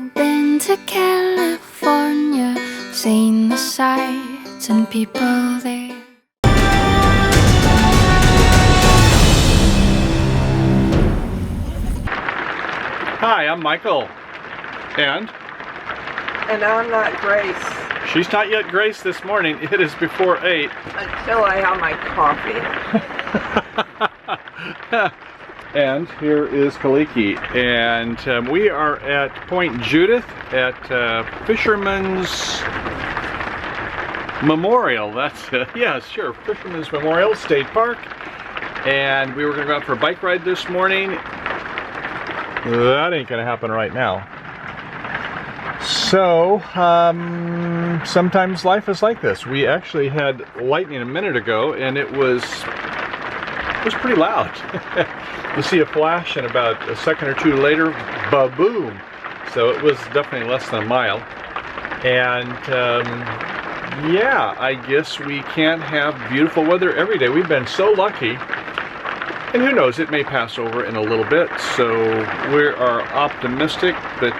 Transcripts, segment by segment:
I've been to California, seen the sights and people there. Hi, I'm Michael. And I'm not Grace. She's not yet Grace this morning. It is before 8. Until I have my coffee. And here is Kaliki. And we are at Point Judith at Fisherman's Memorial. That's, yeah, sure, Fisherman's Memorial State Park. And we were going to go out for a bike ride this morning. That ain't going to happen right now. So, sometimes life is like this. We actually had lightning a minute ago, and it was pretty loud. You see a flash, and about a second or two later, ba-boom! So it was definitely less than a mile. And yeah, I guess we can't have beautiful weather every day. We've been so lucky. And who knows, it may pass over in a little bit, so we are optimistic. But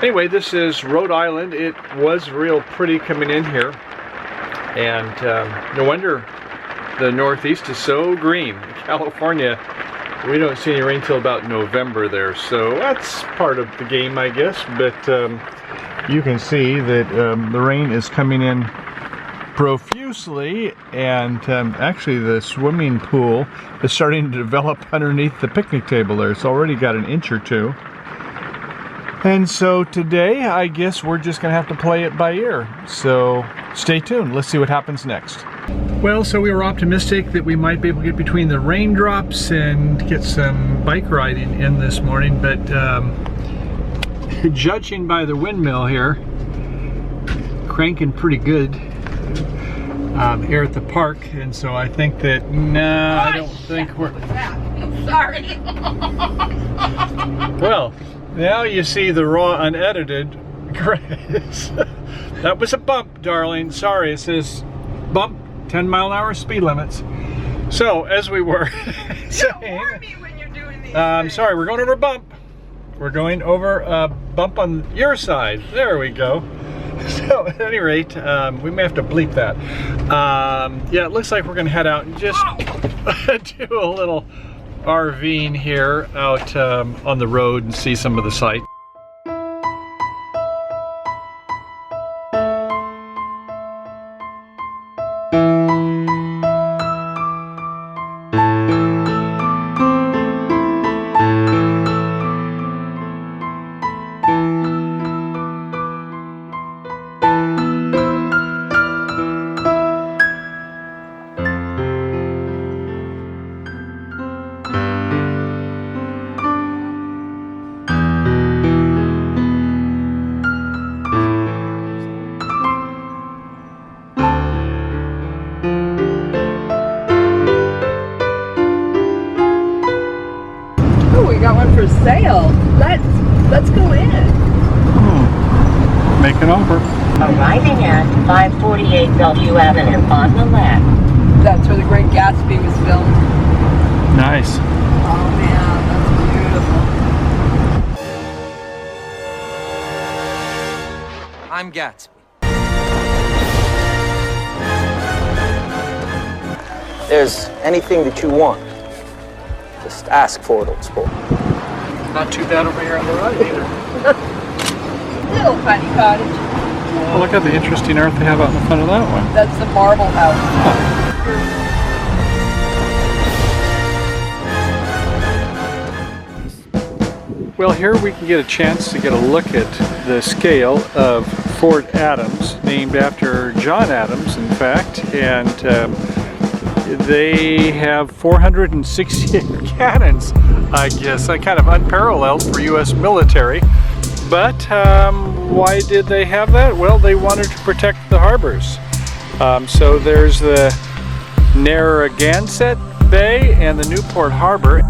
anyway, this is Rhode Island. It was real pretty coming in here, and no wonder the Northeast is so green. In California, we don't see any rain till about November there, so that's part of the game, I guess. But you can see that the rain is coming in profusely, and actually the swimming pool is starting to develop underneath the picnic table there. It's already got an inch or two. And so today, I guess we're just gonna have to play it by ear. So stay tuned, let's see what happens next. Well, so we were optimistic that we might be able to get between the raindrops and get some bike riding in this morning, but judging by the windmill here, cranking pretty good here at the park, and so I think that, no, I don't think we're... I'm sorry. Well, now you see the raw, unedited Grace. That was a bump, darling. Sorry, it says bump, 10-mile-an-hour speed limits. So, as we were saying... You warn me when you're doing these I'm sorry, we're going over a bump. We're going over a bump on your side. There we go. So, at any rate, we may have to bleep that. Yeah, it looks like we're going to head out and just do a little RVing here out on the road and see some of the sights. for sale. Let's go in. Make an offer. Arriving at 548 Bellevue Avenue on the left. That's where the Great Gatsby was filmed. Nice. Oh man, that's beautiful. I'm Gatsby. There's anything that you want, just ask for it, old sport. Not too bad over here on the right either. Little tiny cottage. Well, look at the interesting art they have out in the front of that one. That's the marble house. Well, here we can get a chance to get a look at the scale of Fort Adams, named after John Adams, in fact, and they have 468 cannons, I guess, kind of unparalleled for U.S. military. But why did they have that? Well, they wanted to protect the harbors. So there's the Narragansett Bay and the Newport Harbor.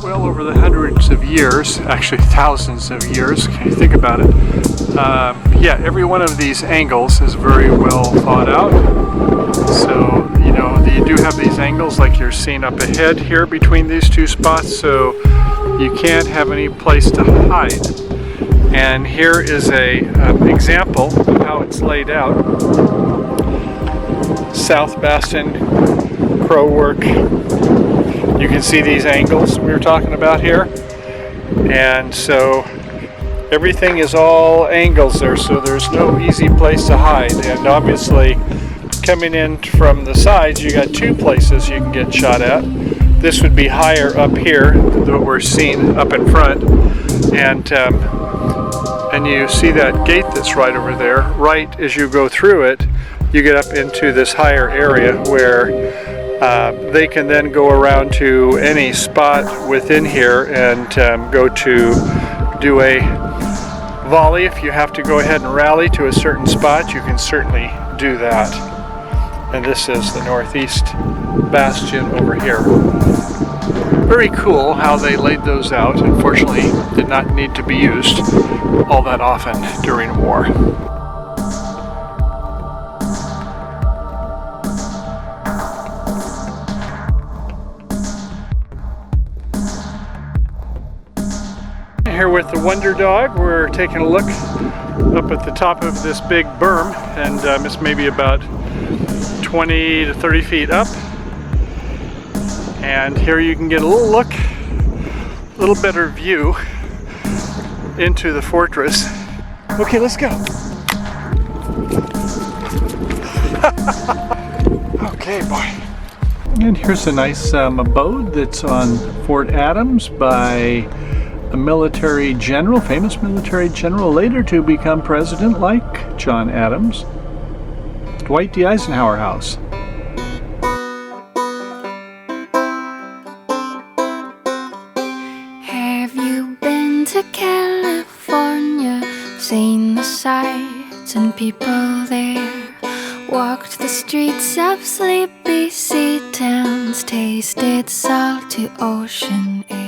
Well, over the hundreds of years, actually thousands of years, can you think about it? Yeah, every one of these angles is very well thought out. So, you know, you do have these angles like you're seeing up ahead here between these two spots, so you can't have any place to hide. And here is a example of how it's laid out. South Bastion crow work. You can see these angles we were talking about here. And so everything is all angles there, so there's no easy place to hide. And obviously, coming in from the sides, you got two places you can get shot at. This would be higher up here, that we're seeing up in front. And you see that gate that's right over there. Right as you go through it, you get up into this higher area where they can then go around to any spot within here and go to do a volley. If you have to go ahead and rally to a certain spot, you can certainly do that. And this is the northeast bastion over here. Very cool how they laid those out. Unfortunately, did not need to be used all that often during war. Here with the Wonder Dog, we're taking a look up at the top of this big berm, and it's maybe about 20 to 30 feet up. And here you can get a little look, a little better view into the fortress. Okay, let's go. Okay, boy. And here's a nice abode that's on Fort Adams by a military general, famous military general, later to become president like John Adams. Dwight D. Eisenhower House. Have you been to California? Seen the sights and people there? Walked the streets of sleepy sea towns? Tasted salty ocean air?